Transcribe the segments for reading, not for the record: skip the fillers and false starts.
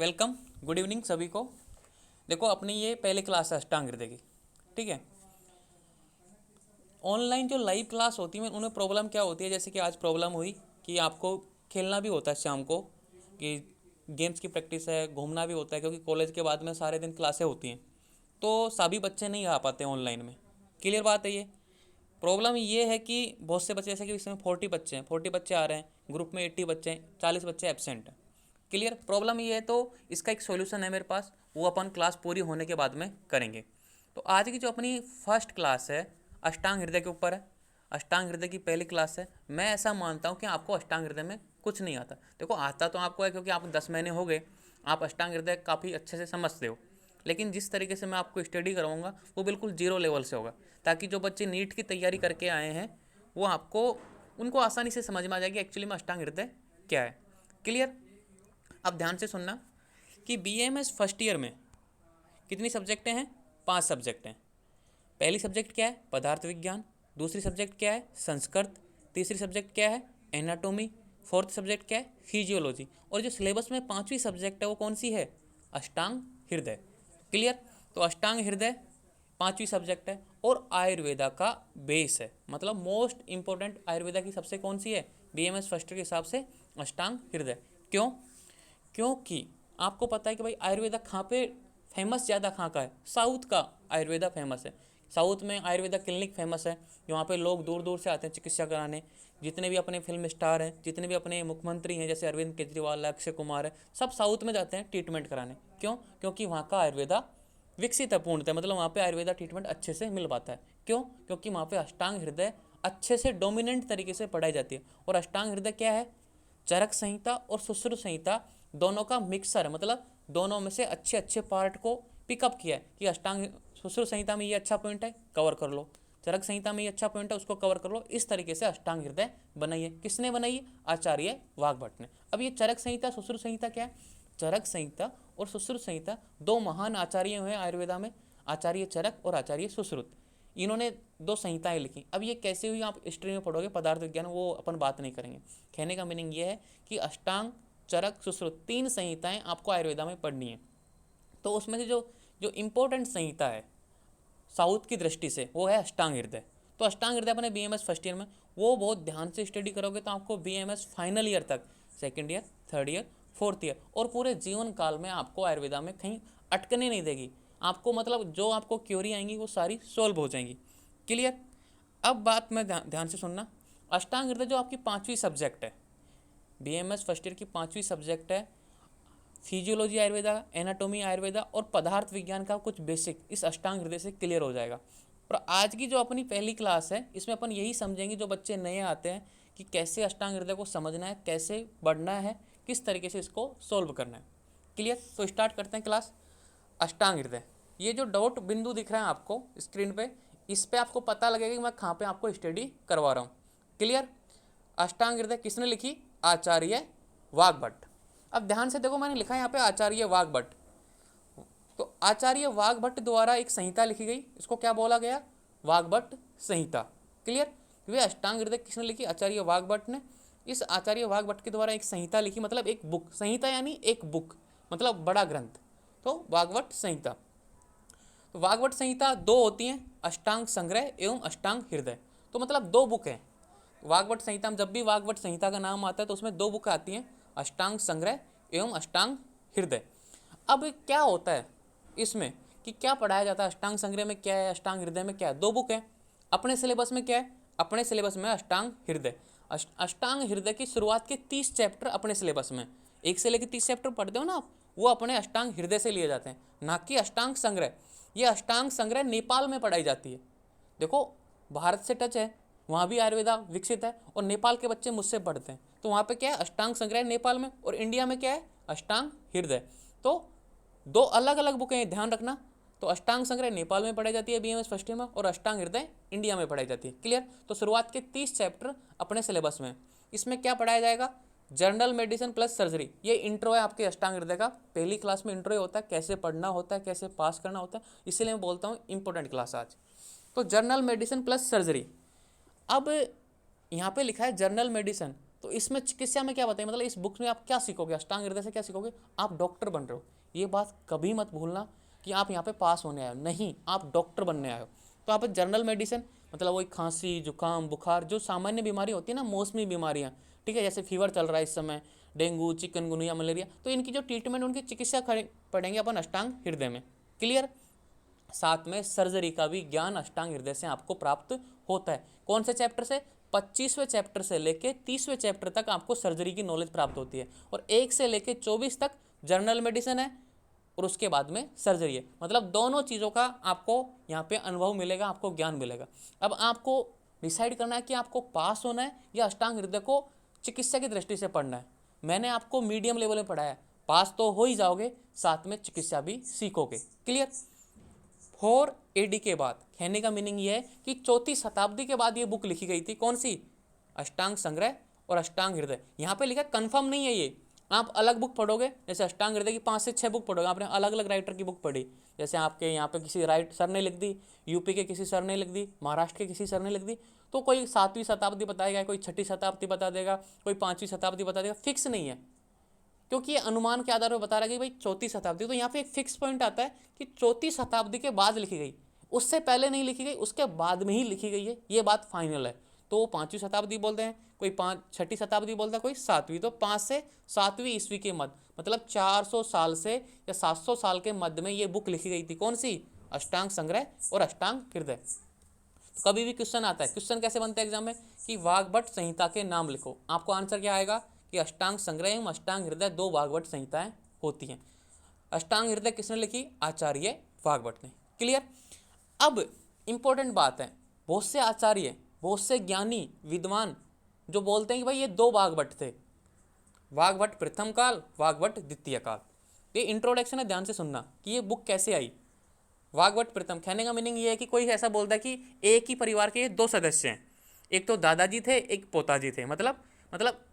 Welcome, good evening सभी को। देखो अपनी ये पहली क्लास है अष्टांग हृदय की, ठीक है। ऑनलाइन जो लाइव क्लास होती है उनमें प्रॉब्लम क्या होती है, जैसे कि आज प्रॉब्लम हुई कि आपको खेलना भी होता है शाम को, कि गेम्स की प्रैक्टिस है, घूमना भी होता है, क्योंकि कॉलेज के बाद में सारे दिन क्लासें होती हैं, तो सभी बच्चे नहीं आ पाते ऑनलाइन में। क्लियर बात है ये। प्रॉब्लम ये है कि बहुत से बच्चे, जैसे कि इसमें 40 बच्चे हैं, 40 बच्चे आ रहे हैं, ग्रुप में 80 बच्चे हैं, 40 बच्चे एबसेंट हैं। क्लियर प्रॉब्लम ये है, तो इसका एक सॉल्यूशन है मेरे पास, वो अपन क्लास पूरी होने के बाद में करेंगे। तो आज की जो अपनी फर्स्ट क्लास है अष्टांग हृदय के ऊपर है। अष्टांग हृदय की पहली क्लास है। मैं ऐसा मानता हूँ कि आपको अष्टांग हृदय में कुछ नहीं आता। देखो आता तो आपको है, क्योंकि आप 10 महीने हो गए, आप अष्टांग हृदय काफ़ी अच्छे से समझते हो। लेकिन जिस तरीके से मैं आपको स्टडी कराऊंगा वो बिल्कुल जीरो लेवल से होगा, ताकि जो बच्चे नीट की तैयारी करके आए हैं वो आपको उनको आसानी से समझ में आ जाएगी एक्चुअली में अष्टांग हृदय क्या है। क्लियर। अब ध्यान से सुनना कि बीएमएस फर्स्ट ईयर में कितनी सब्जेक्टें हैं? 5 सब्जेक्ट हैं। पहली सब्जेक्ट क्या है? पदार्थ विज्ञान। दूसरी सब्जेक्ट क्या है? संस्कृत। तीसरी सब्जेक्ट क्या है? एनाटोमी। फोर्थ सब्जेक्ट क्या है? फिजियोलॉजी। और जो सिलेबस में 5वीं सब्जेक्ट है वो कौन सी है? अष्टांग हृदय। क्लियर। तो अष्टांग हृदय 5वीं सब्जेक्ट है और आयुर्वेदा का बेस है, मतलब मोस्ट इंपॉर्टेंट आयुर्वेदा की सबसे कौन सी है बीएमएस फर्स्ट ईयर के हिसाब से? अष्टांग हृदय। क्यों? क्योंकि आपको पता है कि भाई आयुर्वेदा कहाँ पे फेमस, ज़्यादा कहाँ का है? साउथ का आयुर्वेदा फेमस है। साउथ में आयुर्वेदा क्लिनिक फेमस है, वहाँ पे लोग दूर दूर से आते हैं चिकित्सा कराने। जितने भी अपने फिल्म स्टार हैं, जितने भी अपने मुख्यमंत्री हैं, जैसे अरविंद केजरीवाल है, अक्षय कुमार है, सब साउथ में जाते हैं ट्रीटमेंट कराने। क्यों? क्योंकि वहाँ का आयुर्वेदा विकसित है पूर्णतः, मतलब वहाँ पे आयुर्वेदा ट्रीटमेंट अच्छे से मिल पाता है। क्यों? क्योंकि वहाँ पे अष्टांग हृदय अच्छे से डोमिनेंट तरीके से पढ़ाई जाती है। और अष्टांग हृदय क्या है? चरक संहिता और सुश्रुत संहिता दोनों का मिक्सर है, मतलब दोनों में से अच्छे अच्छे पार्ट को पिकअप किया है कि अष्टांग सुश्रुत संहिता में ये अच्छा पॉइंट है, कवर कर लो, चरक संहिता में ये अच्छा पॉइंट है, उसको कवर कर लो। इस तरीके से अष्टांग हृदय बनाई है। किसने बनाई है? आचार्य वाग्भट ने। अब ये चरक संहिता सुश्रुत संहिता क्या है? चरक संहिता और सुश्रुत संहिता दो महान आचार्य हुए आयुर्वेदा में, आचार्य चरक और आचार्य सुश्रुत। इन्होंने 2 संहिताएं लिखी। अब ये कैसे हुई आप हिस्ट्री में पढ़ोगे, पदार्थ विज्ञान, वो अपन बात नहीं करेंगे। कहने का मीनिंग ये है कि अष्टांग चरक सुश्रुत 3 संहिताएं आपको आयुर्वेदा में पढ़नी है। तो उसमें से जो जो इम्पोर्टेंट संहिता है साउथ की दृष्टि से वो है अष्टांग हृदय। तो अष्टांग हृदय अपने बीएमएस फर्स्ट ईयर में वो बहुत ध्यान से स्टडी करोगे तो आपको बीएमएस फाइनल ईयर तक, second year, third year, fourth year और पूरे जीवन काल में आपको आयुर्वेदा में कहीं अटकने नहीं देगी। आपको मतलब जो आपको क्यूरी आएंगी वो सारी सोल्व हो जाएंगी। क्लियर। अब बात में ध्यान से सुनना। अष्टांग हृदय जो आपकी 5वीं सब्जेक्ट है, बीएमएस फर्स्ट ईयर की 5वीं सब्जेक्ट है, फिजियोलॉजी आयुर्वेदा, एनाटॉमी आयुर्वेदा और पदार्थ विज्ञान का कुछ बेसिक इस अष्टांग हृदय से क्लियर हो जाएगा। और आज की जो अपनी पहली क्लास है इसमें अपन यही समझेंगे, जो बच्चे नए आते हैं, कि कैसे अष्टांग हृदय को समझना है, कैसे बढ़ना है, किस तरीके से इसको सोल्व करना है। क्लियर। तो स्टार्ट करते हैं क्लास। अष्टांग हृदय, ये जो डॉट बिंदु दिख रहा है आपको स्क्रीन पे, इस पे आपको पता लगेगा कि मैं कहाँ पे आपको स्टडी करवा रहा हूँ। क्लियर। अष्टांग हृदय किसने लिखी? आचार्य वाग्भट। अब ध्यान से देखो, मैंने लिखा है यहाँ पे आचार्य वाग्भट। तो आचार्य वाग्भट द्वारा एक संहिता लिखी गई, इसको क्या बोला गया? वाग्भट संहिता। क्लियर। वे अष्टांग हृदय किसने लिखी? आचार्य वाग्भट ने। इस आचार्य वाग्भट के द्वारा एक संहिता लिखी, मतलब एक बुक, संहिता यानी एक बुक, मतलब बड़ा ग्रंथ, तो वाग्भट संहिता। तो वाग्भट संहिता 2 होती हैं, अष्टांग संग्रह एवं अष्टांग हृदय। तो मतलब 2 बुक हैं वाग्भट संहिता में। जब भी वाग्भट संहिता का नाम आता है तो उसमें 2 बुक आती हैं, अष्टांग संग्रह एवं अष्टांग हृदय। अब क्या होता है इसमें कि क्या पढ़ाया जाता है? अष्टांग संग्रह में क्या है, अष्टांग हृदय में क्या है? 2 बुक है। अपने सिलेबस में क्या है? अपने सिलेबस में अष्टांग हृदय। अष्टांग हृदय की शुरुआत के 30 चैप्टर अपने सिलेबस में, 1 से लेकर 30 चैप्टर पढ़ते हो ना आप, वो अपने अष्टांग हृदय से लिए जाते हैं, ना कि अष्टांग संग्रह। ये अष्टांग संग्रह नेपाल में पढ़ाई जाती है। देखो भारत से टच है, वहाँ भी आयुर्वेदा विकसित है, और नेपाल के बच्चे मुझसे पढ़ते हैं, तो वहाँ पे क्या है? अष्टांग संग्रह नेपाल में, और इंडिया में क्या है? अष्टांग हृदय। तो 2 अलग अलग बुकें, ध्यान रखना। तो अष्टांग संग्रह नेपाल में पढ़ाई जाती है बीएमएस फर्स्ट ईयर में, और अष्टांग हृदय इंडिया में पढ़ाई जाती है। क्लियर। तो शुरुआत के 30 चैप्टर अपने सिलेबस में। इसमें क्या पढ़ाया जाएगा? General medicine plus surgery. ये इंट्रो है आपके अष्टांग हृदय का। पहली क्लास में इंट्रो होता है, कैसे पढ़ना होता है, कैसे पास करना होता है, इसीलिए मैं बोलता हूँ इंपॉर्टेंट क्लास आज। तो जनरल मेडिसिन प्लस सर्जरी। अब यहाँ पे लिखा है जनरल मेडिसिन, तो इसमें चिकित्सा में क्या बताइए, मतलब इस बुक में आप क्या सीखोगे, अष्टांग हृदय से क्या सीखोगे, आप डॉक्टर बन रहे हो। ये बात कभी मत भूलना कि आप यहाँ पे पास होने आए हो, नहीं, आप डॉक्टर बनने आए हो। तो आप जनरल मेडिसिन मतलब वही खांसी जुकाम बुखार जो सामान्य बीमारी होती है ना, मौसमी बीमारियाँ, ठीक है, जैसे फीवर चल रहा है इस समय, डेंगू चिकनगुनिया मलेरिया, तो इनकी जो ट्रीटमेंट उनकी चिकित्सा पढ़ेंगे अपन अष्टांग हृदय में। क्लियर। साथ में सर्जरी का भी ज्ञान अष्टांग हृदय से आपको प्राप्त होता है। कौन से चैप्टर से, 25वें चैप्टर से लेके 30वें चैप्टर तक आपको सर्जरी की नॉलेज प्राप्त होती है, और 1 से लेके 24 तक जनरल मेडिसिन है, और उसके बाद में सर्जरी है। मतलब दोनों चीज़ों का आपको यहाँ पे अनुभव मिलेगा, आपको ज्ञान मिलेगा। अब आपको डिसाइड करना है कि आपको पास होना है या अष्टांग हृदय को चिकित्सा की दृष्टि से पढ़ना है। मैंने आपको मीडियम लेवल में पढ़ाया, पास तो हो ही जाओगे, साथ में चिकित्सा भी सीखोगे। क्लियर। 4 AD के बाद, कहने का मीनिंग ये है कि 4वीं शताब्दी के बाद ये बुक लिखी गई थी। कौन सी, अष्टांग संग्रह और अष्टांग हृदय। यहाँ पे लिखा कंफर्म नहीं है ये, आप अलग बुक पढ़ोगे, जैसे अष्टांग हृदय की 5 से 6 बुक पढ़ोगे, आपने अलग अलग राइटर की बुक पढ़ी, जैसे आपके यहाँ पे किसी सर ने लिख दी, यूपी के किसी सर ने लिख दी, महाराष्ट्र के किसी सर ने लिख दी, तो कोई 7वीं शताब्दी बताएगा, कोई 6ठी शताब्दी बता देगा, कोई 5वीं शताब्दी बता देगा, फिक्स नहीं है, क्योंकि ये अनुमान के आधार पर बता रहा है कि भाई 4वीं शताब्दी। तो यहाँ पे एक फिक्स पॉइंट आता है कि 4वीं शताब्दी के बाद लिखी गई, उससे पहले नहीं लिखी गई, उसके बाद में ही लिखी गई है, ये बात फाइनल है। तो वो 5वीं शताब्दी बोलते हैं, कोई 6ठी शताब्दी बोलता है, कोई 7वीं। तो 5 से 7वीं ईस्वी के मध्य, मतलब 400 साल से या 700 साल के मध्य में ये बुक लिखी गई थी। कौन सी, अष्टांग संग्रह और अष्टांग हृदय। तो कभी भी क्वेश्चन आता है, क्वेश्चन कैसे बनते हैं एग्जाम में, कि वाग्भट संहिता के नाम लिखो, आपको आंसर क्या आएगा कि अष्टांग संग्रह एवं अष्टांग हृदय 2 वाग्भट संहिताएं होती हैं। अष्टांग हृदय किसने लिखी, आचार्य वाग्भट ने। क्लियर। अब इंपॉर्टेंट बात है, बहुत से आचार्य, बहुत से ज्ञानी विद्वान जो बोलते हैं कि भाई ये 2 वाग्भट थे, वाग्भट प्रथम काल, वाग्भट द्वितीय काल। ये इंट्रोडक्शन है, ध्यान से सुनना कि ये बुक कैसे आई। वाग्भट प्रथम, कहने का मीनिंग ये है कि कोई ऐसा बोलता है कि एक ही परिवार के 2 सदस्य हैं, एक तो दादाजी थे एक पोताजी थे, मतलब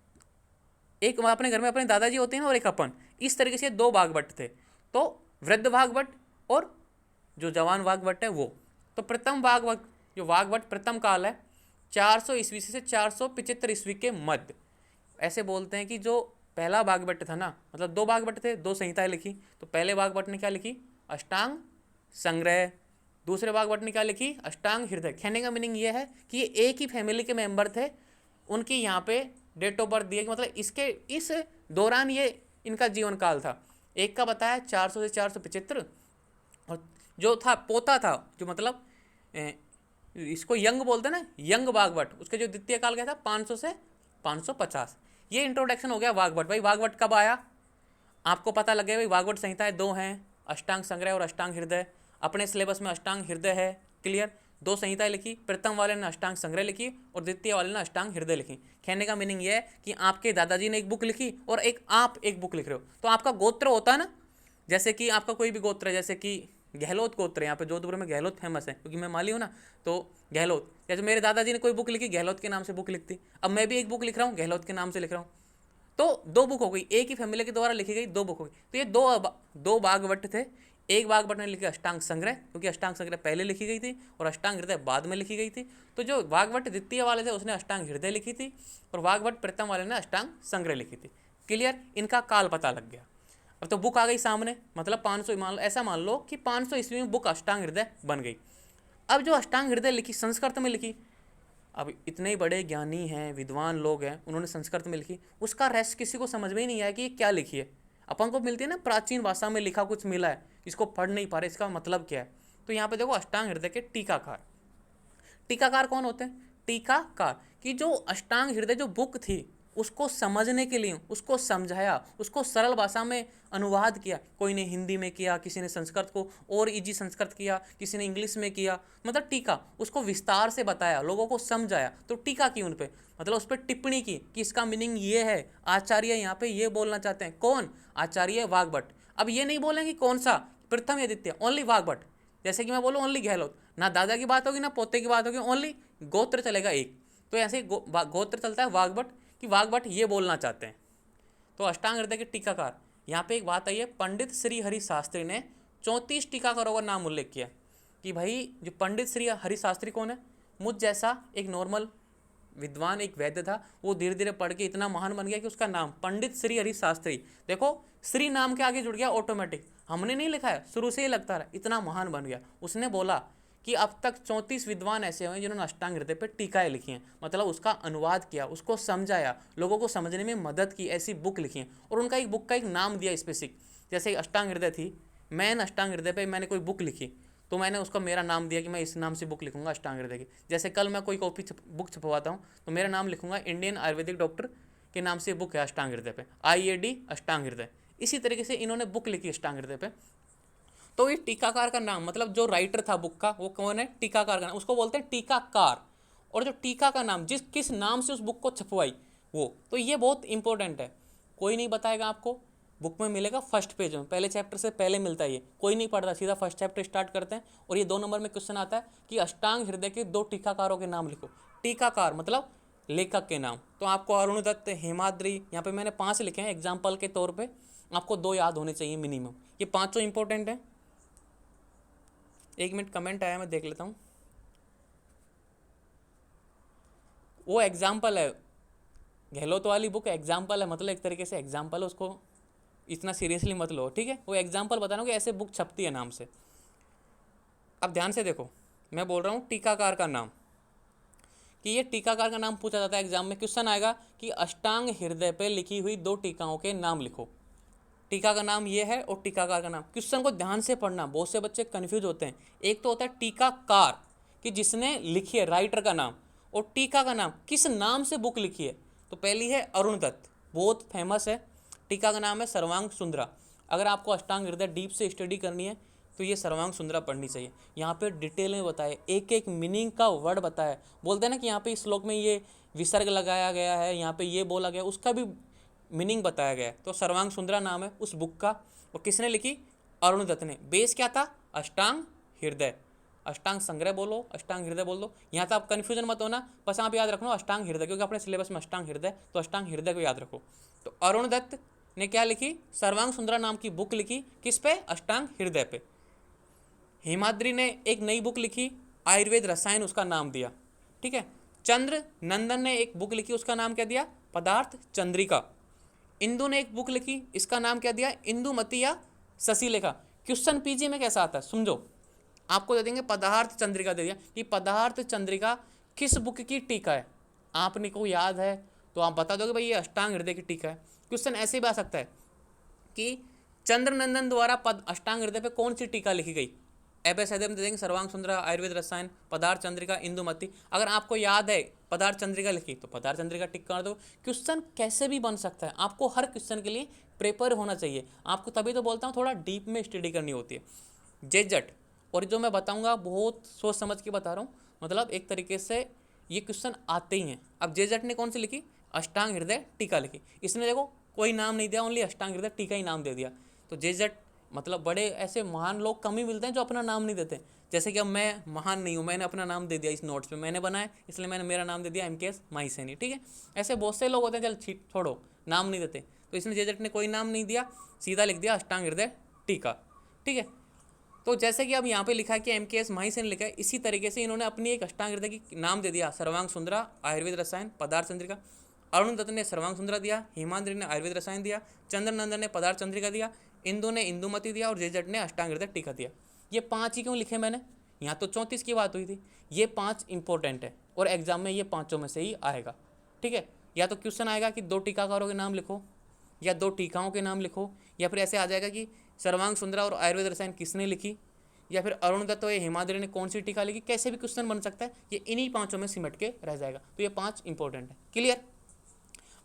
एक अपने घर में अपने दादाजी होते हैं और एक अपन, इस तरीके से 2 वाग्भट थे। तो वृद्ध वाग्भट और जो जवान वाग्भट है वो। तो प्रथम वाग्भट, जो वाग्भट प्रथम काल है, 400 ईस्वी से 475 ईस्वी के मध्य। ऐसे बोलते हैं कि जो पहला वाग्भट था ना, मतलब 2 वाग्भट थे, 2 संहिताएं लिखी, तो पहले वाग्भट ने क्या लिखी, अष्टांग संग्रह, दूसरे वाग्भट ने क्या लिखी, अष्टांग हृदय। कहने का मीनिंग ये है कि ये एक ही फैमिली के मेंबर थे, उनकी यहाँ पे डेट ऑफ बर्थ दी है, मतलब इसके इस दौरान ये इनका जीवन काल था। एक का बताया 400 से 475, और जो था पोता था, जो मतलब इसको यंग बोलते हैं ना, यंग वाग्भट, उसके जो द्वितीय काल क्या था 500 से 550। ये इंट्रोडक्शन हो गया वाग्भट। भाई वाग्भट कब आया, आपको पता लग गया भाई वाग्भट संहिताएं 2 हैं, अष्टांग संग्रह और अष्टांग हृदय। अपने सिलेबस में अष्टांग हृदय है। क्लियर। 2 संहिताएं लिखी, प्रथम वाले ने अष्टांग संग्रह लिखी और द्वितीय वाले ने अष्टांग हृदय लिखी। कहने का मीनिंग ये है कि आपके दादाजी ने एक बुक लिखी और आप एक बुक लिख रहे हो, तो आपका गोत्र होता है ना, जैसे कि आपका कोई भी गोत्र है, जैसे कि गहलोत गोत्र है, यहाँ पे जोधपुर में गहलोत फेमस है क्योंकि मैं माली हूँ ना, तो गहलोत, जैसे मेरे दादाजी ने कोई बुक लिखी गहलोत के नाम से बुक लिखती, अब मैं भी एक बुक लिख रहा हूँ गहलोत के नाम से लिख रहा हूँ, तो 2 बुक हो गई, एक ही फैमिली के द्वारा लिखी गई 2 बुक हो गई। तो ये दो वाग्भट थे। एक वाग्भट ने लिखी अष्टांग संग्रह, क्योंकि अष्टांग संग्रह पहले लिखी गई थी, और अष्टांग हृदय बाद में लिखी गई थी। तो जो वाग्भट द्वितीय वाले थे उसने अष्टांग हृदय लिखी थी, और वाग्भट प्रथम वाले ने अष्टांग संग्रह लिखी थी। क्लियर। इनका काल पता लग गया। अब तो बुक आ गई सामने, मतलब 500, ऐसा मान लो कि 500 ईस्वी में बुक अष्टांग हृदय बन गई। अब जो अष्टांग हृदय लिखी, संस्कृत में लिखी, अब इतने बड़े ज्ञानी हैं, विद्वान लोग हैं, उन्होंने संस्कृत में लिखी, उसका रेस्ट किसी को समझ में ही नहीं आया कि ये क्या लिखी है। अपन को मिलती है ना प्राचीन भाषा में लिखा कुछ मिला है, इसको पढ़ नहीं पा रहे, इसका मतलब क्या है। तो यहाँ पे देखो अष्टांग हृदय के टीकाकार। टीकाकार कौन होते हैं, टीकाकार कि जो अष्टांग हृदय जो बुक थी उसको समझने के लिए उसको समझाया, उसको सरल भाषा में अनुवाद किया। कोई ने हिंदी में किया, किसी ने संस्कृत को और इजी संस्कृत किया, किसी ने इंग्लिश में किया, मतलब टीका, उसको विस्तार से बताया, लोगों को समझाया, तो टीका की उन पे, मतलब उस पर टिप्पणी की कि इसका मीनिंग ये है। आचार्य यहाँ पे ये बोलना चाहते हैं, कौन, आचार्य वाग्भट। अब ये नहीं बोलेंगे कौन सा, प्रथम या द्वितीय, ओनली वाग्भट। जैसे कि मैं बोलूँ ओनली गहलोत, ना दादा की बात होगी ना पोते की बात होगी, ओनली गोत्र चलेगा एक। तो ऐसे गोत्र चलता है वाग्भट, कि वाग्भट ये बोलना चाहते हैं। तो अष्टांग हृदय के टीकाकार, यहाँ पे एक बात आई है, पंडित श्री हरि शास्त्री ने 34 टीकाकारों का नाम उल्लेख किया कि भाई जो पंडित श्री हरि शास्त्री कौन है, मुझ जैसा एक नॉर्मल विद्वान एक वैद्य था, वो धीरे धीरे पढ़ के इतना महान बन गया कि उसका नाम पंडित श्री हरि शास्त्री, देखो श्री नाम के आगे जुड़ गया ऑटोमेटिक, हमने नहीं लिखा है, शुरू से ही लगता रहा, इतना महान बन गया। उसने बोला कि अब तक 34 विद्वान ऐसे हुए जिन्होंने अष्टांग हृदय पे टीकाएं लिखी हैं, मतलब उसका अनुवाद किया, उसको समझाया, लोगों को समझने में मदद की, ऐसी बुक लिखी हैं। और उनका एक बुक का एक नाम दिया स्पेसिफिक, जैसे अष्टांग हृदय थी, मैंने अष्टांग हृदय पे मैंने कोई बुक लिखी तो मैंने उसका मेरा नाम दिया कि मैं इस नाम से बुक लिखूंगा अष्टांग हृदय की। जैसे कल मैं कोई बुक छपवाता हूँ तो मेरा नाम लिखूंगा इंडियन आयुर्वेदिक डॉक्टर के नाम से बुक है अष्टांग हृदय पे, IAD अष्टांग हृदय। इसी तरीके से इन्होंने बुक लिखी अष्टांग हृदय पे। तो ये टीकाकार का नाम, मतलब जो राइटर था बुक का वो कौन है, टीकाकार का नाम, उसको बोलते हैं टीकाकार। और जो टीका का नाम, जिस किस नाम से उस बुक को छपवाई वो, तो ये बहुत इंपॉर्टेंट है, कोई नहीं बताएगा आपको, बुक में मिलेगा फर्स्ट पेज में, पहले चैप्टर से पहले मिलता है, ये कोई नहीं पढ़ता, सीधा फर्स्ट चैप्टर स्टार्ट करते हैं। और ये 2 नंबर में क्वेश्चन आता है कि अष्टांग हृदय के 2 टीकाकारों के नाम लिखो। टीकाकार मतलब लेखक के नाम, तो आपको अरुण दत्त, हेमाद्री, यहाँ पे मैंने 5 लिखे हैं एग्जाम्पल के तौर पे, आपको 2 याद होने चाहिए मिनिमम, ये 5 इंपॉर्टेंट है। 1 मिनट, कमेंट आया मैं देख लेता हूँ। वो एग्जाम्पल है, गहलोत वाली बुक एग्जाम्पल है, मतलब एक तरीके से एग्जाम्पल है, उसको इतना सीरियसली मत लो, ठीक है। वो एग्जाम्पल बता रहा हूँ कि ऐसे बुक छपती है नाम से। अब ध्यान से देखो, मैं बोल रहा हूँ टीकाकार का नाम, कि ये टीकाकार का नाम पूछा जाता है एग्जाम में, क्वेश्चन आएगा कि अष्टांग हृदय पे लिखी हुई 2 टीकाओं के नाम लिखो। टीका का नाम ये है और टीकाकार का नाम, क्वेश्चन को ध्यान से पढ़ना, बहुत से बच्चे कंफ्यूज होते हैं। एक तो होता है टीकाकार कि जिसने लिखी है, राइटर का नाम, और टीका का नाम किस नाम से बुक लिखी है। तो पहली है अरुण दत्त, बहुत फेमस है, टीका का नाम है सर्वांग सुंदरा। अगर आपको अष्टांग हृदय डीप से स्टडी करनी है तो ये सर्वांग सुंदरा पढ़नी चाहिए। यहाँ पे डिटेल में बताए, एक एक मीनिंग का वर्ड बताया, बोलते हैं ना कि यहाँ पे इस श्लोक में ये विसर्ग लगाया गया है, यहाँ पे ये बोला गया, उसका भी मीनिंग बताया गया है। तो सर्वांग सुंदरा नाम है उस बुक का, और किसने लिखी, अरुण दत्त ने। बेस क्या था, अष्टांग हृदय, अष्टांग संग्रह बोलो, अष्टांग हृदय बोल दो, यहाँ तो आप कन्फ्यूजन मत होना, बस आप याद रखना अष्टांग हृदय, क्योंकि अपने सिलेबस में अष्टांग हृदय, तो अष्टांग हृदय को याद रखो। तो अरुण दत्त ने क्या लिखी, सर्वांग सुंदरा नाम की बुक लिखी, किस पे, अष्टांग हृदय पे। हेमाद्री ने एक नई बुक लिखी, आयुर्वेद रसायन, उसका नाम दिया, ठीक है। चंद्र नंदन ने एक बुक लिखी, उसका नाम क्या दिया, पदार्थ चंद्रिका। इंदु ने एक बुक लिखी, इसका नाम क्या दिया, इंदुमती या शशिलेखा। क्वेश्चन पीजी में कैसा आता है समझो, आपको दे देंगे पदार्थ चंद्रिका दे दिया, कि पदार्थ चंद्रिका किस बुक की टीका है, आपने को याद है तो आप बता दोगे भाई ये अष्टांग हृदय की टीका है। क्वेश्चन ऐसे भी आ सकता है कि चंद्रनंदन द्वारा अष्टांग हृदय पे कौन सी टीका लिखी गई, एबे सदैव दे देंगे सर्वांग सुंदरा, आयुर्वेद रसायन, पदार्थ चंद्रिका, इंदुमती। अगर आपको याद है पदार्थ चंद्रिका लिखी तो पदार्थ चंद्रिका टिक कर दो। क्वेश्चन कैसे भी बन सकता है, आपको हर क्वेश्चन के लिए प्रिपेयर होना चाहिए, आपको तभी तो बोलता हूँ थोड़ा डीप में स्टडी करनी होती है। जेजट, और जो मैं बताऊँगा बहुत सोच समझ के बता रहा हूँ, मतलब एक तरीके से ये क्वेश्चन आते ही हैं। अब जेजट ने कौन सी लिखी, अष्टांग हृदय टीका लिखी, इसने देखो कोई नाम नहीं दिया, ओनली अष्टांग हृदय टीका ही नाम दे दिया। तो जेजट मतलब बड़े ऐसे महान लोग कम ही मिलते हैं जो अपना नाम नहीं देते। जैसे कि अब मैं महान नहीं हूँ, मैंने अपना नाम दे दिया, इस नोट्स पे मैंने बनाया इसलिए मैंने मेरा नाम दे दिया MKS माहीसैनी, ठीक है। ऐसे बहुत से लोग होते हैं, चल छोड़ो नाम नहीं देते, तो इसने जेजट ने कोई नाम नहीं दिया, सीधा लिख दिया अष्टांग हृदय टीका, ठीक है। तो जैसे कि अब यहाँ पे लिखा है कि MKS माहीसैनी लिखा है, इसी तरीके से इन्होंने अपनी एक अष्टांग हृदय की नाम दे दिया, सर्वांग सुंदरा, आयुर्वेद रसायन, पदार्थ चंद्रिका। अरुण दत्त ने सर्वांग सुंदरा दिया, हेमाद्री ने आयुर्वेद रसायन दिया, चंद्रनंदन ने पदार्थ चंद्रिका दिया, इंदु ने इंदुमती दिया, और जेजट ने अष्टांग हृदय टीका दिया। ये 5 ही क्यों लिखे मैंने, यहाँ तो 34 की बात हुई थी, ये 5 इंपॉर्टेंट है और एग्जाम में ये 5 में से ही आएगा, ठीक है। या तो क्वेश्चन आएगा कि 2 टीकाकारों के नाम लिखो, या 2 टीकाओं के नाम लिखो, या फिर ऐसे आ जाएगा कि सर्वांग सुंदरा और आयुर्वेद रसायन किसने लिखी, या फिर अरुण दत्त और हेमाद्री ने कौन सी टीका लिखी, कैसे भी क्वेश्चन बन सकता है, ये इन्हीं 5 में सिमट के रह जाएगा। तो ये 5 इंपॉर्टेंट है, क्लियर।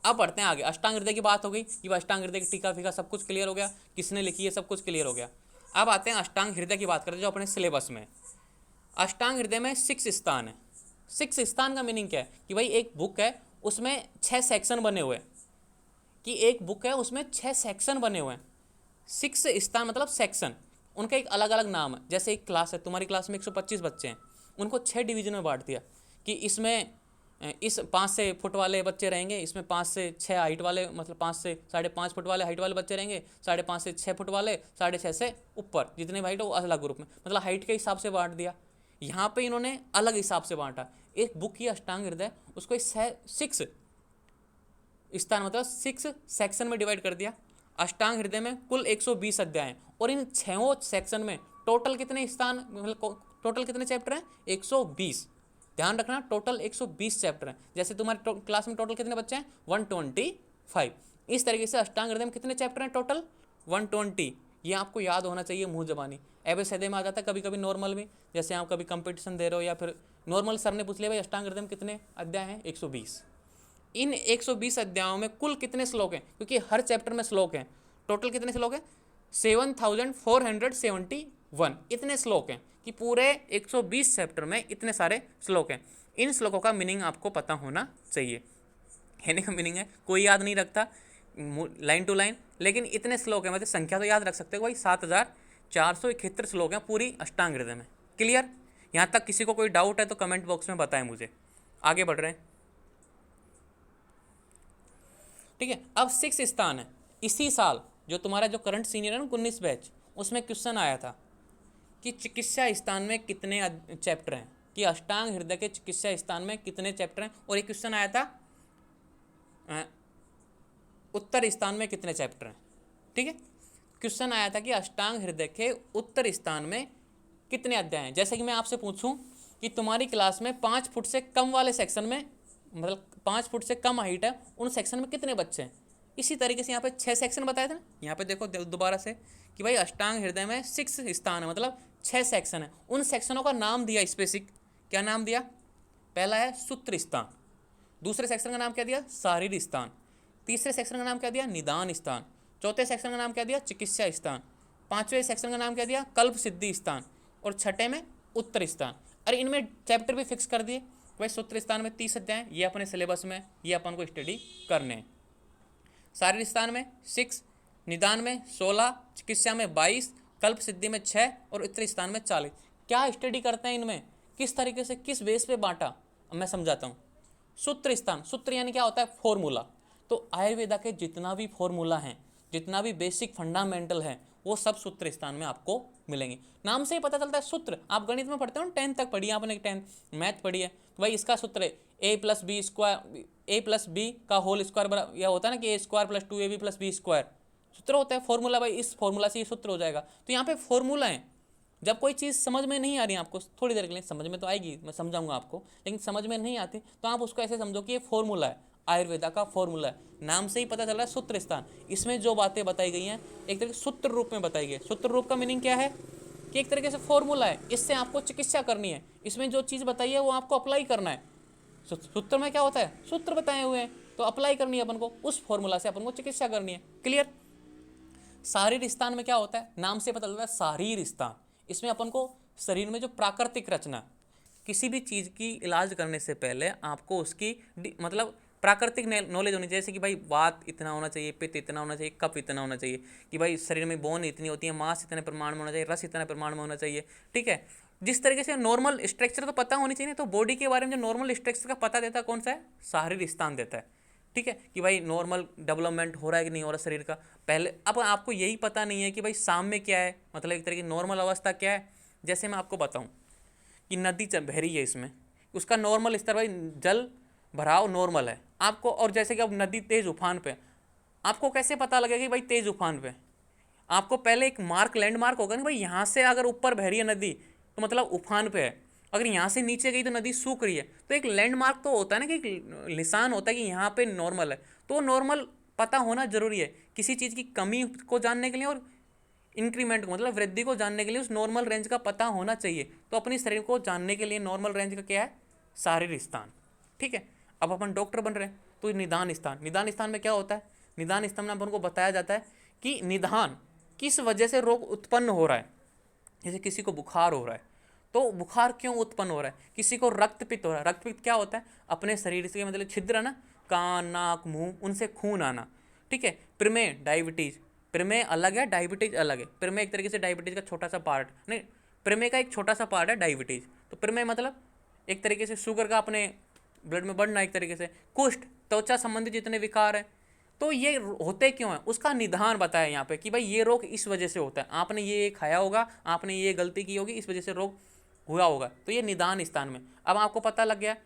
अब बढ़ते हैं आगे, अष्टांग हृदय की बात हो गई कि अष्टांग हृदय की टीका फीका सब कुछ क्लियर हो गया, किसने लिखी है सब कुछ क्लियर हो गया। अब आते हैं अष्टांग हृदय की बात करते हैं जो अपने सिलेबस में। अष्टांग हृदय में 6 स्थान है। 6 स्थान का मीनिंग क्या है कि भाई एक बुक है उसमें 6 सेक्शन बने हुए हैं, कि एक बुक है उसमें 6 सेक्शन बने हुए हैं। 6 स्थान मतलब सेक्शन, उनका एक अलग अलग नाम है। जैसे एक क्लास है, तुम्हारी क्लास में 125 बच्चे हैं, उनको 6 डिवीजन में बांट दिया कि इसमें इस 5 से फुट वाले बच्चे रहेंगे, इसमें 5 से 6 हाइट वाले, मतलब 5 से 5.5 फुट वाले हाइट वाले बच्चे रहेंगे, 5.5 से 6 फुट वाले, 6.5 से ऊपर जितने हाइट हो वो अलग ग्रुप में, मतलब हाइट के हिसाब से बांट दिया यहाँ पे इन्होंने अलग हिसाब से बांटा। एक बुक की अष्टांग हृदय, उसको 6 स्थान मतलब 6 सेक्शन में डिवाइड कर दिया। अष्टांग हृदय में कुल 120 अध्याय हैं और इन 6 सेक्शन में टोटल कितने स्थान मतलब टोटल कितने चैप्टर हैं? 120। ध्यान रखना, टोटल 120 चैप्टर हैं। जैसे तुम्हारे क्लास में टोटल कितने बच्चे हैं? 125। इस तरीके से अष्टांग हृदय में कितने चैप्टर हैं टोटल? 120। ये आपको याद होना चाहिए मुँह जबानी। एबीसीडी में आ जाता है कभी कभी नॉर्मल में, जैसे आप कभी कंपटीशन दे रहे हो या फिर नॉर्मल सर ने पूछ लिया भाई अष्टांग हृदय में कितने अध्याय हैं? 120। इन 120 अध्यायों में कुल कितने श्लोक हैं? क्योंकि हर चैप्टर में श्लोक हैं। टोटल कितने श्लोक हैं? 7471। इतने श्लोक हैं कि पूरे 120 चैप्टर में इतने सारे श्लोक हैं। इन श्लोकों का मीनिंग आपको पता होना चाहिए। कहने का मीनिंग है कोई याद नहीं रखता लाइन टू लाइन, लेकिन इतने श्लोक हैं, मतलब संख्या तो याद रख सकते हो भाई। 7471 श्लोक हैं पूरी अष्टांग हृदय में। क्लियर? यहाँ तक किसी को कोई डाउट है तो कमेंट बॉक्स में बताएं मुझे। आगे बढ़ रहे हैं, ठीक है। अब 6 स्थान है। इसी साल जो तुम्हारा जो करंट सीनियर है ना 19 बैच, उसमें क्वेश्चन आया था कि चिकित्सा स्थान में कितने चैप्टर हैं, कि अष्टांग हृदय के चिकित्सा स्थान में कितने चैप्टर हैं। और एक क्वेश्चन आया था उत्तर स्थान में कितने चैप्टर हैं। ठीक है, क्वेश्चन आया था कि अष्टांग हृदय के उत्तर स्थान में कितने अध्याय हैं। जैसे कि मैं आपसे पूछूं कि तुम्हारी क्लास में 5 फुट से कम वाले सेक्शन में, मतलब 5 फुट से कम हाइट है, उन सेक्शन में कितने बच्चे हैं। इसी तरीके से यहाँ पे 6 सेक्शन बताए थे ना। यहाँ पे देखो दोबारा से कि भाई अष्टांग हृदय में 6 स्थान है, मतलब 6 सेक्शन है। उन सेक्शनों का नाम दिया स्पेसिफिक। क्या नाम दिया? पहला है सूत्र स्थान, दूसरे सेक्शन का नाम क्या दिया? शारीर स्थान, तीसरे सेक्शन का नाम क्या दिया? निदान स्थान, चौथे सेक्शन का नाम क्या दिया? चिकित्सा स्थान, पांचवें सेक्शन का नाम क्या दिया? कल्प सिद्धि स्थान, और छठे में उत्तर स्थान। अरे इनमें चैप्टर भी फिक्स कर दिए भाई। सूत्र स्थान में 30 अध्याय, ये अपने सिलेबस में, ये अपन को स्टडी करने हैं। शारीर स्थान में 6, निदान में 16, चिकित्सा में 22, कल्प सिद्धि में 6 और उत्तर स्थान में 40। क्या स्टडी करते हैं इनमें, किस तरीके से, किस बेस पे बांटा, अब मैं समझाता हूँ। सूत्र स्थान, सूत्र यानी क्या होता है? फॉर्मूला। तो आयुर्वेदा के जितना भी फॉर्मूला हैं, जितना भी बेसिक फंडामेंटल है, वो सब सूत्र स्थान में आपको मिलेंगे। नाम से ही पता चलता है सूत्र। आप गणित में पढ़ते हो ना, 10th तक पढ़ी है आपने, 10th मैथ पढ़ी है, तो भाई इसका सूत्र है a+b का होल स्क्वायर बराबर, यह होता है ना कि a² + 2ab + b²। सूत्र होता है फॉर्मूला भाई, इस फॉर्मूला से ये सूत्र हो जाएगा। तो यहाँ पे फॉर्मूला है। जब कोई चीज़ समझ में नहीं आ रही है आपको, थोड़ी देर के लिए समझ में तो आएगी, मैं समझाऊंगा आपको, लेकिन समझ में नहीं आती तो आप उसको ऐसे समझो कि ये फॉर्मूला है, आयुर्वेदा का फॉर्मूला है। नाम से ही पता चल रहा है सूत्र स्थान। इसमें जो बातें बताई गई हैं एक तरीके से सूत्र रूप में बताई गई है। सूत्र रूप का मीनिंग क्या है कि एक तरीके से फॉर्मूला है, इससे आपको चिकित्सा करनी है। इसमें जो चीज़ बताई है वो आपको अप्लाई करना है। सूत्र में क्या होता है? सूत्र बताए हुए हैं, तो अप्लाई करनी है अपन को, उस फॉर्मूला से अपन को चिकित्सा करनी है। क्लियर? शारीर स्थान में क्या होता है? नाम से पता चलता है शारीर स्थान। इसमें अपन को शरीर में जो प्राकृतिक रचना, किसी भी चीज़ की इलाज करने से पहले आपको उसकी मतलब प्राकृतिक नॉलेज होनी चाहिए। जैसे कि भाई वात इतना होना चाहिए, पित्त इतना होना चाहिए, कफ इतना होना चाहिए, कि भाई शरीर में बोन इतनी होती है, मांस इतने प्रमाण में होना चाहिए, रस इतने प्रमाण में होना चाहिए। ठीक है, जिस तरीके से नॉर्मल स्ट्रक्चर तो पता होनी चाहिए। तो बॉडी के बारे में जो नॉर्मल स्ट्रक्चर का पता देता है कौन सा है? शारीर स्थान देता है। ठीक है, कि भाई नॉर्मल डेवलपमेंट हो रहा है कि नहीं हो रहा शरीर का पहले। अब आपको यही पता नहीं है कि भाई साम्य क्या है, मतलब एक तरह की नॉर्मल अवस्था क्या है। जैसे मैं आपको बताऊं कि नदी बह रही है, इसमें उसका नॉर्मल स्तर भाई जल भराव नॉर्मल है आपको। और जैसे कि अब नदी तेज उफान पे, आपको कैसे पता लगेगा कि भाई तेज उफान पे? आपको पहले एक मार्क, लैंडमार्क होगा ना भाई, यहाँ से अगर ऊपर बह रही है नदी तो मतलब उफान पे है, अगर यहाँ से नीचे गई तो नदी सूख रही है। तो एक लैंडमार्क तो होता है ना, कि एक निशान होता है कि यहाँ पे नॉर्मल है। तो नॉर्मल पता होना जरूरी है किसी चीज़ की कमी को जानने के लिए, और इंक्रीमेंट को मतलब वृद्धि को जानने के लिए उस नॉर्मल रेंज का पता होना चाहिए। तो अपने शरीर को जानने के लिए नॉर्मल रेंज का क्या है? शारीर स्थान। ठीक है, अब अपन डॉक्टर बन रहे हैं तो निदान स्थान, निदान स्थान में क्या होता है? निदान स्थान में अपन को बताया जाता है कि निदान किस वजह से रोग उत्पन्न हो रहा है। जैसे किसी को बुखार हो रहा है तो बुखार क्यों उत्पन्न हो रहा है, किसी को रक्तपित्त हो रहा है। रक्तपित्त क्या होता है? अपने शरीर से मतलब छिद्र है ना, कान नाक मुंह, उनसे खून आना। ठीक है, प्रमेय डायबिटीज, प्रमेय अलग है, डायबिटीज अलग है। प्रमेय एक तरीके से डायबिटीज का छोटा सा पार्ट नहीं, प्रमेय का एक छोटा सा पार्ट है डायबिटीज। तो प्रमेय मतलब एक तरीके से शुगर का अपने ब्लड में बढ़ना, एक तरीके से कुष्ठ, त्वचा संबंधित जितने विकार हैं। तो ये होते क्यों है, उसका निदान बताया यहाँ पे कि भाई ये रोग इस वजह से होता है, आपने ये खाया होगा, आपने ये गलती की होगी, इस वजह से रोग हुआ होगा, तो ये निदान स्थान में। अब आपको पता लग गया,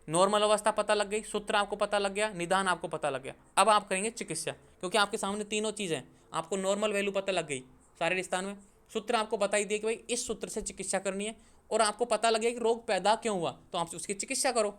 नॉर्मल अवस्था पता लग गई, सूत्र आपको पता लग गया, निदान आपको पता लग गया। अब आप करेंगे चिकित्सा, क्योंकि आपके सामने तीनों चीज़ें, आपको नॉर्मल वैल्यू पता लग गई शारीरिक स्थान में, सूत्र आपको बता ही दिया कि भाई इस सूत्र से चिकित्सा करनी है, और आपको पता लग गया कि रोग पैदा क्यों हुआ, तो आप उसकी चिकित्सा करो।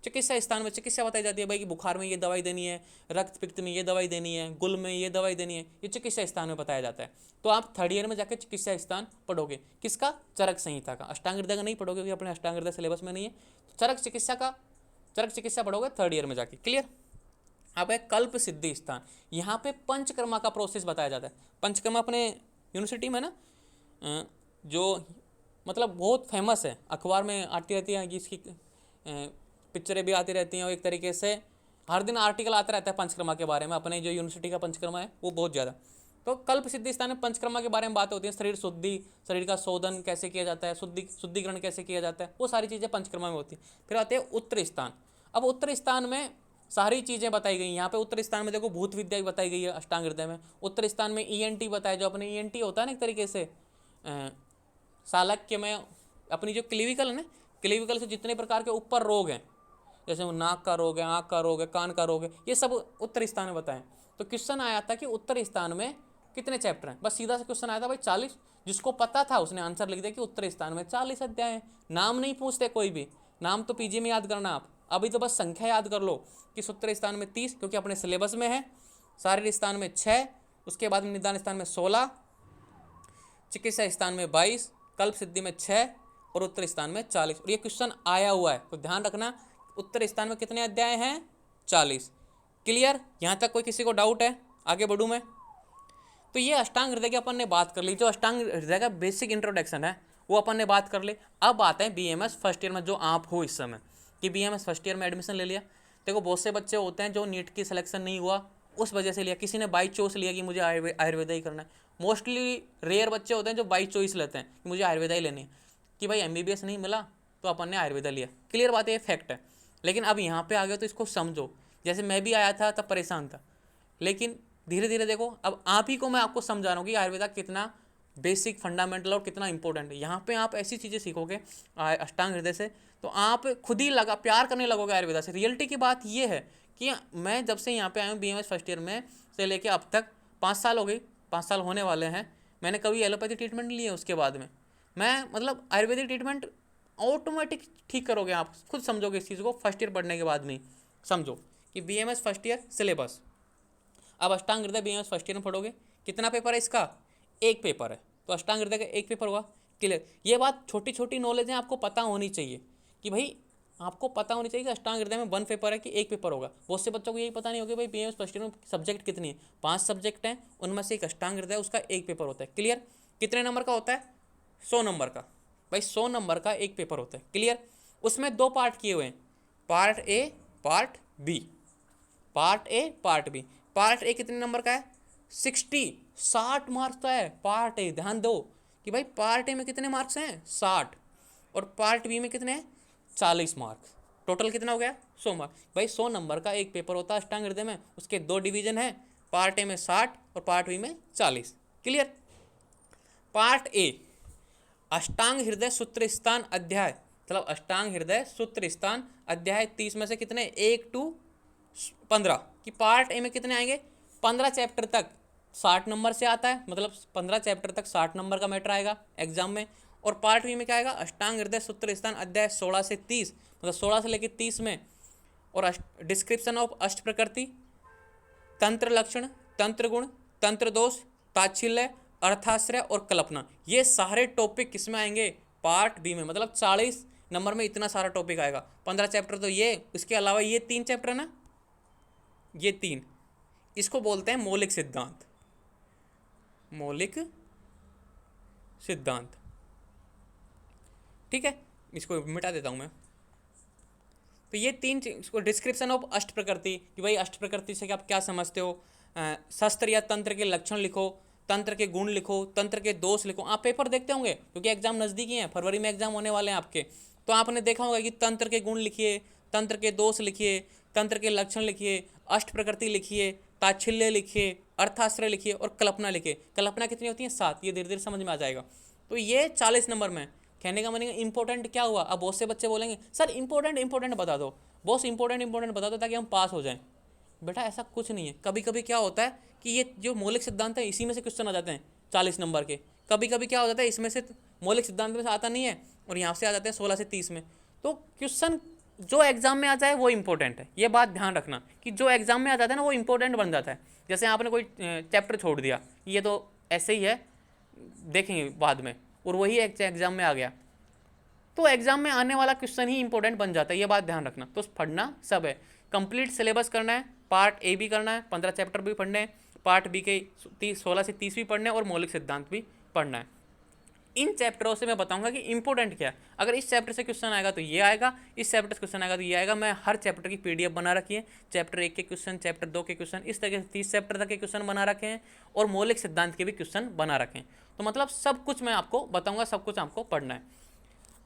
चिकित्सा स्थान में चिकित्सा बताई जाती है भाई कि बुखार में ये दवाई देनी है, रक्त पित्त में ये दवाई देनी है, गुल में ये दवाई देनी है, ये चिकित्सा स्थान में बताया जाता है। तो आप थर्ड ईयर में जाकर चिकित्सा स्थान पढ़ोगे, किसका? चरक संहिता का। अष्टांग हृदय का नहीं पढ़ोगे क्योंकि अपने अष्टांग हृदय सिलेबस में नहीं है। तो चरक चिकित्सा पढ़ोगे थर्ड ईयर में जाके। क्लियर? अब है कल्प सिद्धि स्थान। यहाँ पे पंचकर्मा का प्रोसेस बताया जाता है। पंचकर्मा अपने यूनिवर्सिटी में ना जो मतलब बहुत फेमस है, अखबार में आती रहती है, इसकी पिक्चरें भी आती रहती हैं, और एक तरीके से हर दिन आर्टिकल आता रहता है पंचकर्मा के बारे में। अपने जो यूनिवर्सिटी का पंचकर्मा है वो बहुत ज़्यादा। तो कल्प सिद्धि स्थान में पंचकर्मा के बारे में बातें होती हैं, शरीर शुद्धि, शरीर का शोधन कैसे किया जाता है, शुद्धिकरण कैसे किया जाता है, वो सारी चीज़ें पंचकर्मा में होती हैं। फिर आते हैं उत्तर स्थान। अब उत्तर स्थान में सारी चीज़ें बताई गई। यहाँ पे उत्तर स्थान में देखो भूत विद्या भी बताई गई है अष्टांग हृदय में। उत्तर स्थान में ENT बताया, जो अपने ENT होता है ना एक तरीके से शालक्य में अपनी जो क्लिविकल है ना, क्लिविकल से जितने प्रकार के ऊपर रोग हैं, जैसे वो नाक का रोग है, आँख का रोग है, कान का रोग है, ये सब उत्तर स्थान में बताएं। तो क्वेश्चन आया था कि उत्तर स्थान में कितने चैप्टर हैं, बस सीधा सा क्वेश्चन आया था भाई 40। जिसको पता था उसने आंसर लिख दिया कि उत्तर स्थान में 40 अध्याय हैं। नाम नहीं पूछते कोई भी, नाम तो PG में याद करना आप, अभी तो बस संख्या याद कर लो कि उत्तर स्थान में 30, क्योंकि अपने सिलेबस में है। शारीरिक स्थान में 6, उसके बाद में निदान स्थान में 16, चिकित्सा स्थान में 22, कल्प सिद्धि में 6 और उत्तर स्थान में 40। और ये क्वेश्चन आया हुआ है, तो ध्यान रखना उत्तर स्थान में कितने अध्याय हैं? 40। क्लियर? यहाँ तक कोई किसी को डाउट है? आगे बढ़ूँ मैं? तो ये अष्टांग हृदय की अपन ने बात कर ली, जो अष्टांग हृदय का बेसिक इंट्रोडक्शन है वो अपन ने बात कर ली। अब आते हैं BMS फर्स्ट ईयर में, जो आप हो इस समय कि BMS फर्स्ट ईयर में एडमिशन ले लिया। देखो बहुत से बच्चे होते हैं जो नीट की सिलेक्शन नहीं हुआ उस वजह से लिया, किसी ने बाई चॉइस लिया कि मुझे आयुर्वेदा ही करना है। मोस्टली रेयर बच्चे होते हैं जो बाई चॉइस लेते हैं कि मुझे आयुर्वेदा ही लेनी है, कि भाई MBBS नहीं मिला तो अपन ने आयुर्वेदा लिया। क्लियर बात है, ये फैक्ट है। लेकिन अब यहाँ पे आ गए तो इसको समझो। जैसे मैं भी आया था तब परेशान था, लेकिन धीरे धीरे देखो अब आप ही को मैं आपको समझा रहा हूँ कि आयुर्वेदा कितना बेसिक फंडामेंटल और कितना इंपॉर्टेंट है। यहाँ पे आप ऐसी चीज़ें सीखोगे अष्टांग हृदय से, तो आप खुद ही प्यार करने लगोगे आयुर्वेदा से। रियलिटी की बात ये है कि मैं जब से यहाँ पे आया हूँ BMS फर्स्ट ईयर में से लेके अब तक 5 साल हो गई, 5 साल होने वाले हैं, मैंने कभी एलोपैथी ट्रीटमेंट नहीं लिया। उसके बाद में मैं मतलब आयुर्वेदिक ट्रीटमेंट ऑटोमेटिक ठीक करोगे, आप खुद समझोगे इस चीज़ को फर्स्ट ईयर पढ़ने के बाद में। समझो कि BMS फर्स्ट ईयर सिलेबस, अब अष्टांग हृदय BMS फर्स्ट ईयर में पढ़ोगे। कितना पेपर है इसका? एक पेपर है, तो अष्टांग हृदय का एक पेपर हुआ। क्लियर? ये बात छोटी छोटी नॉलेज है, आपको पता होनी चाहिए कि भाई आपको पता होनी चाहिए कि अष्टांग हृदय में 1 पेपर है कि एक पेपर होगा। बहुत से बच्चों को यही पता नहीं होगा भाई BMS फर्स्ट ईयर में सब्जेक्ट कितनी है। 5 सब्जेक्ट हैं, उनमें से एक अष्टांग हृदय, उसका एक पेपर होता है। क्लियर? कितने नंबर का होता है? 100 नंबर का। भाई 100 नंबर का एक पेपर होता है। क्लियर? उसमें 2 पार्ट किए हुए हैं, part A part B। Part A part B। Part A कितने नंबर का है? 60 मार्क्स का है पार्ट A। ध्यान दो कि भाई पार्ट A में कितने मार्क्स हैं? 60, और पार्ट B में कितने हैं? 40 मार्क्स। टोटल कितना हो गया? 100 मार्क्स। भाई 100 नंबर का एक पेपर होता है अष्टांग हृदय में, उसके 2 डिवीजन हैं, पार्ट A में 60 और पार्ट B में 40। क्लियर? पार्ट A अष्टांग हृदय सूत्र स्थान अध्याय, मतलब अष्टांग हृदय सूत्र स्थान अध्याय 30 में से कितने? 1 to 15 कि पार्ट A में कितने आएंगे? 15 चैप्टर तक 60 नंबर से आता है, मतलब 15 चैप्टर तक 60 नंबर का मैटर आएगा एग्जाम में। और पार्ट B में क्या आएगा? अष्टांग हृदय सूत्र स्थान अध्याय 16 से 30, मतलब 16 से लेकर 30 में। और डिस्क्रिप्शन ऑफ अष्ट प्रकृति, तंत्र लक्षण, तंत्र गुण, तंत्र दोष, ताच्छिल्य, अर्थाश्रय और कल्पना, ये सारे टॉपिक किस में आएंगे? पार्ट B में। मतलब 40 नंबर में इतना सारा टॉपिक आएगा। 15 चैप्टर तो ये, इसके अलावा ये 3 चैप्टर है ना, ये 3, इसको बोलते हैं मौलिक सिद्धांत। मौलिक सिद्धांत, ठीक है, इसको मिटा देता हूं मैं। तो ये 3, इसको डिस्क्रिप्शन ऑफ अष्ट प्रकृति कि भाई अष्ट प्रकृति से आप क्या समझते हो, शस्त्र या तंत्र के लक्षण लिखो, तंत्र के गुण लिखो, तंत्र के दोष लिखो। आप पेपर देखते होंगे क्योंकि एग्जाम नज़दीकी हैं, फरवरी में एग्जाम होने वाले हैं आपके, तो आपने देखा होगा कि तंत्र के गुण लिखिए, तंत्र के दोष लिखिए, तंत्र के लक्षण लिखिए, अष्ट प्रकृति लिखिए, ताच्छिल्य लिखिए, अर्थाश्रय लिखिए और कल्पना लिखिए। कल्पना कितनी होती है? 7। ये धीरे धीरे समझ में आ जाएगा। तो ये 40 नंबर में, कहने का मतलब इंपॉर्टेंट क्या हुआ। अब बहुत से बच्चे बोलेंगे सर इंपॉर्टेंट बता दो, बहुत इंपॉर्टेंट बता दो ताकि हम पास हो जाएं। बेटा ऐसा कुछ नहीं है। कभी कभी क्या होता है कि ये जो मौलिक सिद्धांत है इसी में से क्वेश्चन आ जाते हैं 40 नंबर के। कभी कभी क्या हो जाता है इसमें से मौलिक सिद्धांत में से आता नहीं है और यहाँ से आ जाते हैं 16 से 30 में। तो क्वेश्चन जो एग्जाम में आ जाए वो इंपॉर्टेंट है, ये बात ध्यान रखना कि जो एग्जाम में आ जाता है ना वो इंपॉर्टेंट बन जाता है। जैसे आपने कोई चैप्टर छोड़ दिया, ये तो ऐसे ही है, देखेंगे बाद में, और वही एग्जाम में आ गया तो एग्जाम में आने वाला क्वेश्चन ही इंपॉर्टेंट बन जाता है, ये बात ध्यान रखना। तो पढ़ना सब है, कंप्लीट सिलेबस करना है, पार्ट ए भी करना है, 15 चैप्टर भी पढ़ने हैं, पार्ट बी के 16 से 30 भी पढ़ने हैं और मौलिक सिद्धांत भी पढ़ना है। इन चैप्टरों से मैं बताऊंगा कि इंपॉर्टेंट क्या है। अगर इस चैप्टर से क्वेश्चन आएगा तो ये आएगा, इस चैप्टर से क्वेश्चन आएगा तो ये आएगा। मैं हर चैप्टर की पीडीएफ बना रखी है, चैप्टर 1 के क्वेश्चन, चैप्टर 2 के क्वेश्चन, इस तरह से 30 चैप्टर तक के क्वेश्चन बना रखे हैं और मौलिक सिद्धांत के भी क्वेश्चन बना रखे हैं। तो मतलब सब कुछ मैं आपको बताऊंगा, सब कुछ आपको पढ़ना है।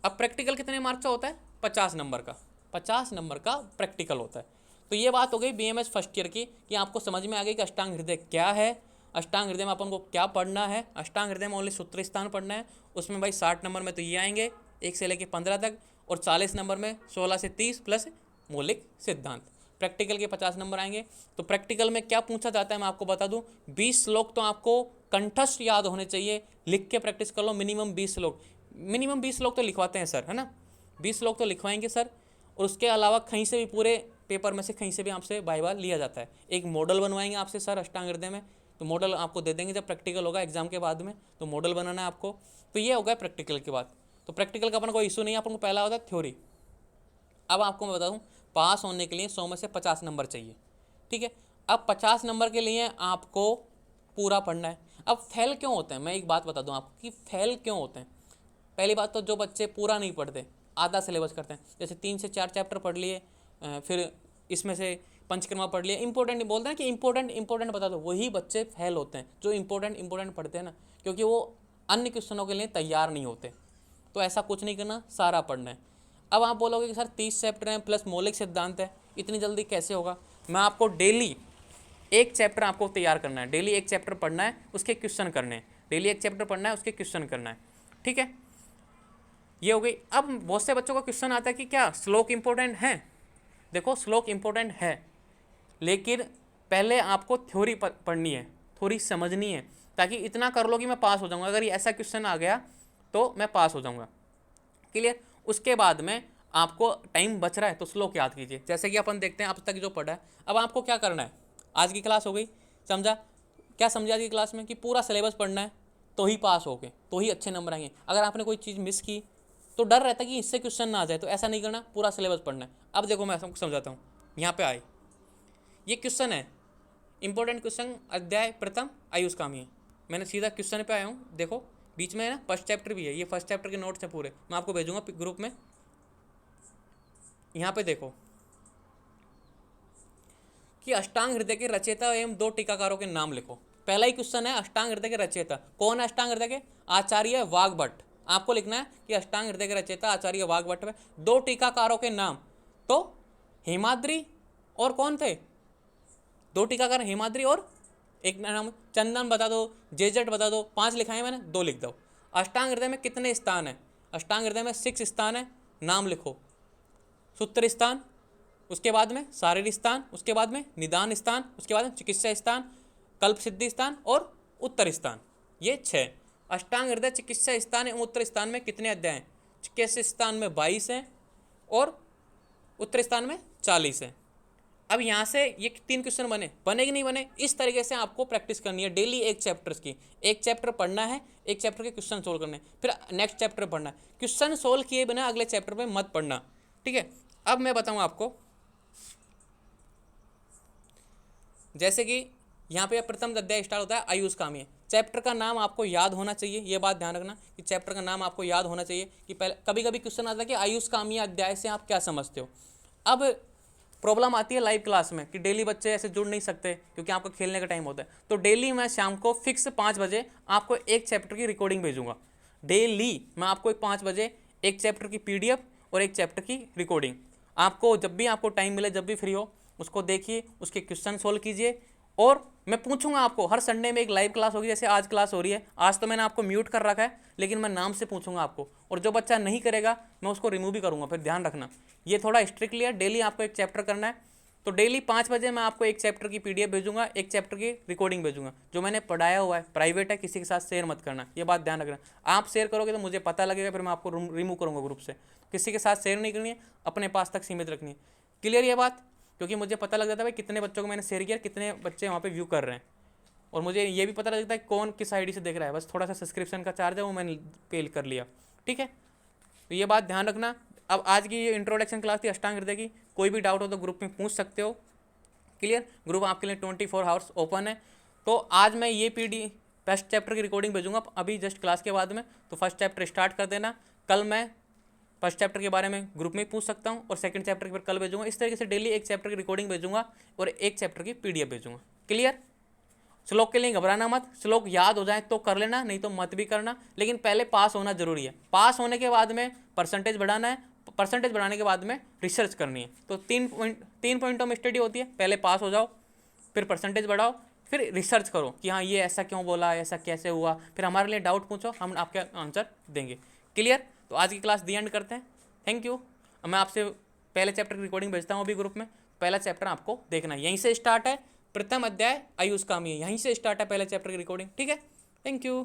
अब प्रैक्टिकल कितने मार्क्स का होता है? 50 नंबर का, 50 नंबर का प्रैक्टिकल होता है। तो ये बात हो गई बीएमएस फर्स्ट ईयर की कि आपको समझ में आ गई कि अष्टांग हृदय क्या है, अष्टांग हृदय में अपन को क्या पढ़ना है। अष्टांग हृदय में ओनली सूत्र स्थान पढ़ना है, उसमें भाई 60 नंबर में तो ये आएंगे 1 से लेकर 15 तक, और 40 नंबर में 16 से 30 प्लस मौलिक सिद्धांत। प्रैक्टिकल के 50 नंबर आएंगे। तो प्रैक्टिकल में क्या पूछा जाता है मैं आपको बता दूं, 20 श्लोक तो आपको कंठस्थ याद होने चाहिए, लिख के प्रैक्टिस कर लो। मिनिमम 20 श्लोक, मिनिमम 20 श्लोक तो लिखवाते हैं सर, है ना, 20 श्लोक तो लिखवाएंगे सर। और उसके अलावा कहीं से भी पूरे पेपर में से कहीं से भी आपसे बाय बार लिया जाता है। एक मॉडल बनवाएंगे आपसे सर अष्टांग हृदय में, तो मॉडल आपको दे देंगे जब प्रैक्टिकल होगा एग्जाम के बाद में, तो मॉडल बनाना है आपको। तो ये होगा प्रैक्टिकल के बाद। तो प्रैक्टिकल का अपन कोई इशू नहीं है, अपन को पहला होता है थ्योरी। अब आपको मैं बता दूं, पास होने के लिए 100 में से 50 नंबर चाहिए, ठीक है। अब 50 नंबर के लिए आपको पूरा पढ़ना है। अब फेल क्यों होते हैं, मैं एक बात बता दूं आपको कि फेल क्यों होते हैं। पहली बात तो जो बच्चे पूरा नहीं पढ़ते, आधा सिलेबस करते हैं, जैसे 3 से 4 चैप्टर पढ़ लिए, फिर इसमें से पंचकर्मा पढ़ लिया, इंपॉर्टेंट बोलते हैं कि इंपॉर्टेंट बता दो, वही बच्चे फेल होते हैं जो इंपॉर्टेंट पढ़ते हैं ना, क्योंकि वो अन्य क्वेश्चनों के लिए तैयार नहीं होते। तो ऐसा कुछ नहीं करना, सारा पढ़ना है। अब आप बोलोगे कि सर 30 चैप्टर हैं प्लस मौलिक सिद्धांत है, इतनी जल्दी कैसे होगा। मैं आपको डेली एक चैप्टर आपको तैयार करना है, डेली एक चैप्टर पढ़ना है, उसके क्वेश्चन करने हैं, डेली एक चैप्टर पढ़ना है, उसके क्वेश्चन करना है, ठीक है। ये हो गई। अब बहुत से बच्चों का क्वेश्चन आता है कि क्या श्लोक इंपॉर्टेंट है। देखो श्लोक इंपॉर्टेंट है, लेकिन पहले आपको थ्योरी पढ़नी है, थोड़ी समझनी है, ताकि इतना कर लो कि मैं पास हो जाऊंगा। अगर ये ऐसा क्वेश्चन आ गया तो मैं पास हो जाऊंगा, क्लियर। उसके बाद में आपको टाइम बच रहा है तो श्लोक याद कीजिए, जैसे कि अपन देखते हैं अब तक जो पढ़ा है। अब आपको क्या करना है, आज की क्लास हो गई, समझा क्या समझा आज की क्लास में कि पूरा सिलेबस पढ़ना है तो ही पास हो गए, तो ही अच्छे नंबर आएंगे। अगर आपने कोई चीज़ मिस की तो डर रहता है कि इससे क्वेश्चन ना आ जाए, तो ऐसा नहीं करना, पूरा सिलेबस पढ़ना है। अब देखो मैं सबको समझाता हूँ, यहाँ पे आए ये क्वेश्चन है, इंपॉर्टेंट क्वेश्चन, अध्याय प्रथम आयुष कामी है। मैंने सीधा क्वेश्चन पे आया हूँ, देखो बीच में है ना फर्स्ट चैप्टर भी है, ये फर्स्ट चैप्टर के नोट्स है पूरे, मैं आपको भेजूंगा ग्रुप में। यहाँ पे देखो कि अष्टांग हृदय के रचयिता एवं 2 टीकाकारों के नाम लिखो। पहला ही क्वेश्चन है अष्टांग हृदय के रचयिता कौन है। अष्टांग हृदय के आचार्य वाग्भट्ट। आपको लिखना है कि अष्टांग हृदय के रचयिता आचार्य वाग्भट्ट है। 2 टीकाकारों के नाम, तो हेमाद्री और कौन थे, 2 टीकाकार हेमाद्री और एक नाम चंदन बता दो, जेजट बता दो, 5 लिखाए मैंने, 2 लिख दो। अष्टांग हृदय में कितने स्थान है, अष्टांग हृदय में 6 स्थान है, नाम लिखो। सूत्र स्थान, उसके बाद में शारीरिक स्थान, उसके बाद में निदान स्थान, उसके बाद में चिकित्सा स्थान, कल्प सिद्धि स्थान और उत्तर स्थान, ये 6। अष्टांग हृदय चिकित्सा स्थान एवं उत्तर स्थान में कितने अध्याय हैं, चिकित्सा स्थान में 22 हैं और उत्तर स्थान में 40 हैं। अब यहाँ से ये 3 क्वेश्चन बने कि नहीं बने, इस तरीके से आपको प्रैक्टिस करनी है डेली एक चैप्टर की। एक चैप्टर पढ़ना है, एक चैप्टर के क्वेश्चन सोल्व करने, फिर नेक्स्ट चैप्टर पढ़ना है। क्वेश्चन सोल्व किए बिना अगले चैप्टर में मत पढ़ना, ठीक है। अब मैं बताऊँ आपको, जैसे कि यहाँ पे प्रथम अध्याय स्टार्ट होता है आयुष कामी। चैप्टर का नाम आपको याद होना चाहिए, ये बात ध्यान रखना कि चैप्टर का नाम आपको याद होना चाहिए। कि पहले कभी कभी क्वेश्चन आता है कि आयुष कामी अध्याय से आप क्या समझते हो। अब प्रॉब्लम आती है लाइव क्लास में कि डेली बच्चे ऐसे जुड़ नहीं सकते क्योंकि आपका खेलने का टाइम होता है। तो डेली मैं शाम को फिक्स 5 बजे आपको एक चैप्टर की रिकॉर्डिंग भेजूंगा। डेली मैं आपको 5 बजे एक चैप्टर की PDF और एक चैप्टर की रिकॉर्डिंग, आपको जब भी आपको टाइम मिले, जब भी फ्री हो, उसको देखिए, उसके क्वेश्चन सोल्व कीजिए और मैं पूछूंगा आपको हर संडे में एक लाइव क्लास होगी, जैसे आज क्लास हो रही है। आज तो मैंने आपको म्यूट कर रखा है, लेकिन मैं नाम से पूछूंगा आपको, और जो बच्चा नहीं करेगा मैं उसको रिमूव भी करूंगा। फिर ध्यान रखना, ये थोड़ा स्ट्रिक्टली है, डेली आपको एक चैप्टर करना है। तो डेली 5 बजे मैं आपको एक चैप्टर की PDF भेजूंगा, एक चैप्टर की रिकॉर्डिंग भेजूंगा। जो मैंने पढ़ाया हुआ है प्राइवेट है, किसी के साथ शेयर मत करना, ये बात ध्यान रखना। आप शेयर करोगे तो मुझे पता लगेगा, फिर मैं आपको रिमूव करूंगा ग्रुप से। किसी के साथ शेयर नहीं करनी है, अपने पास तक सीमित रखनी है। क्लियर ये बात? क्योंकि मुझे पता लग जाता है भाई कितने बच्चों को मैंने शेयर किया, कितने बच्चे वहाँ पे व्यू कर रहे हैं, और मुझे ये भी पता लगता है कौन किस ID से देख रहा है। बस थोड़ा सा सब्सक्रिप्शन का चार्ज है वो मैंने पे कर लिया, ठीक है। तो ये बात ध्यान रखना। अब आज की ये इंट्रोडक्शन क्लास थी अष्टांग हृदय की, कोई भी डाउट हो तो ग्रुप में पूछ सकते हो। क्लियर? ग्रुप आपके लिए 24 आवर्स ओपन है। तो आज मैं ये फर्स्ट चैप्टर की रिकॉर्डिंग भेजूंगा अभी जस्ट क्लास के बाद में, तो फर्स्ट चैप्टर स्टार्ट कर देना। कल मैं फर्स्ट चैप्टर के बारे में ग्रुप में पूछ सकता हूँ, और सेकंड चैप्टर के फिर कल भेजूंगा। इस तरीके से डेली एक चैप्टर की रिकॉर्डिंग भेजूंगा और एक चैप्टर की PDF भेजूंगा। क्लियर? श्लोक के लिए घबराना मत, श्लोक याद हो जाए तो कर लेना, नहीं तो मत भी करना, लेकिन पहले पास होना जरूरी है। पास होने के बाद में परसेंटेज बढ़ाना है, परसेंटेज बढ़ाने के बाद में रिसर्च करनी है। तो 3 पॉइंटों में स्टडी होती है, पहले पास हो जाओ, फिर परसेंटेज बढ़ाओ, फिर रिसर्च करो कि हाँ ये ऐसा क्यों बोला, ऐसा कैसे हुआ, फिर हमारे लिए डाउट पूछो, हम आपके आंसर देंगे। क्लियर? तो आज की क्लास दी एंड करते हैं। Thank you. मैं आपसे पहले चैप्टर की रिकॉर्डिंग भेजता हूँ अभी ग्रुप में। पहला चैप्टर आपको देखना है, यहीं से स्टार्ट है, प्रथम अध्याय आयुष कामी है, यहीं से स्टार्ट है पहले चैप्टर की रिकॉर्डिंग, ठीक है। Thank you.